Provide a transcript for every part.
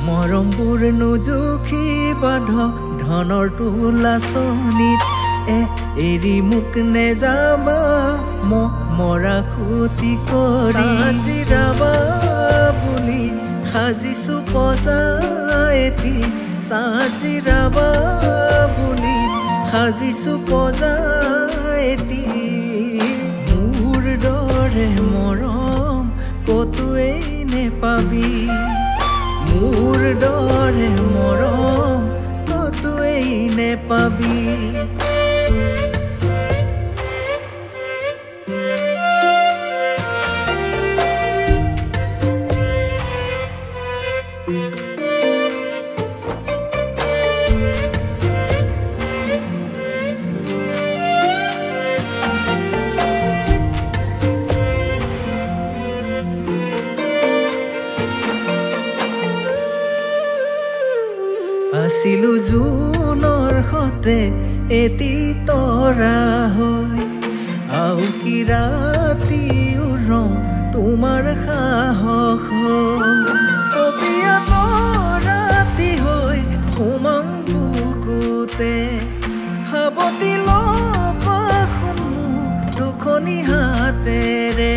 মৰমবোৰ নুজুখি বান্ধ ধনৰ তোলাচনীত এৰি মোক নেযাবা মৰা খুটি কৰি জিৰাবা বুলি সাজিছো পজা এটি সাজিৰাবা বুলি সাজিছো পজা এটি মোৰ দৰে মৰম কতোৱেই নেপাবি মোৰ দৰে মৰম কতোৱেই নেপাবি আছিলো জুনৰ সতে এটি তৰা হৈ আউসী ৰাতি উৰম তোমাৰ সাহস অবিয়াত ৰাতি হৈ সোমাম বুকুতে সাৱটি ল'বা সন্মুখ দুখনি হাতেৰে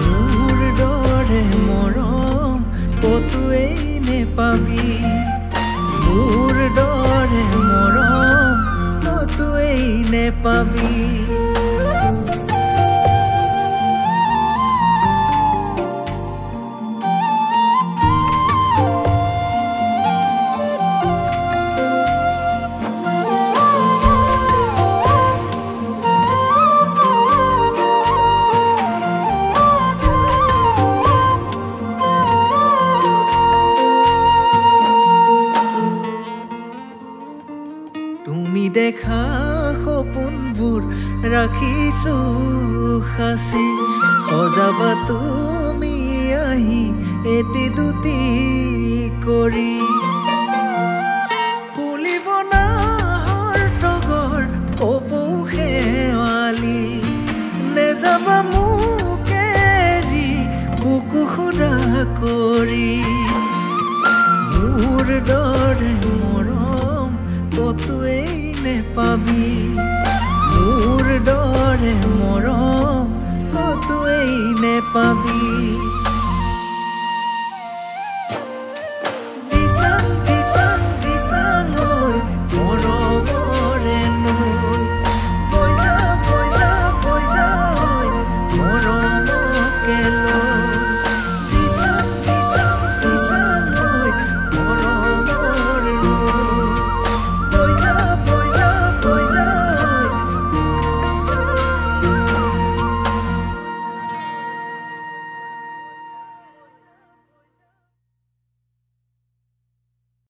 মোৰ দৰে মৰম কতোৱেই নেপাবি মোৰ দৰে মৰম কতোৱেই নেপাবি তুমি দেখা সপোনবোৰ ৰাখিছো সাঁচি সজাবা তুমি আহি এটি দুটি কৰি ফুলিব নাহৰ তগৰ কপৌ শেৱালি নেযাবা মোক এৰি বুকু খুদা কৰি মোৰ দৰে মৰম কতোৱেই নেপাবি মোৰ দৰে মৰম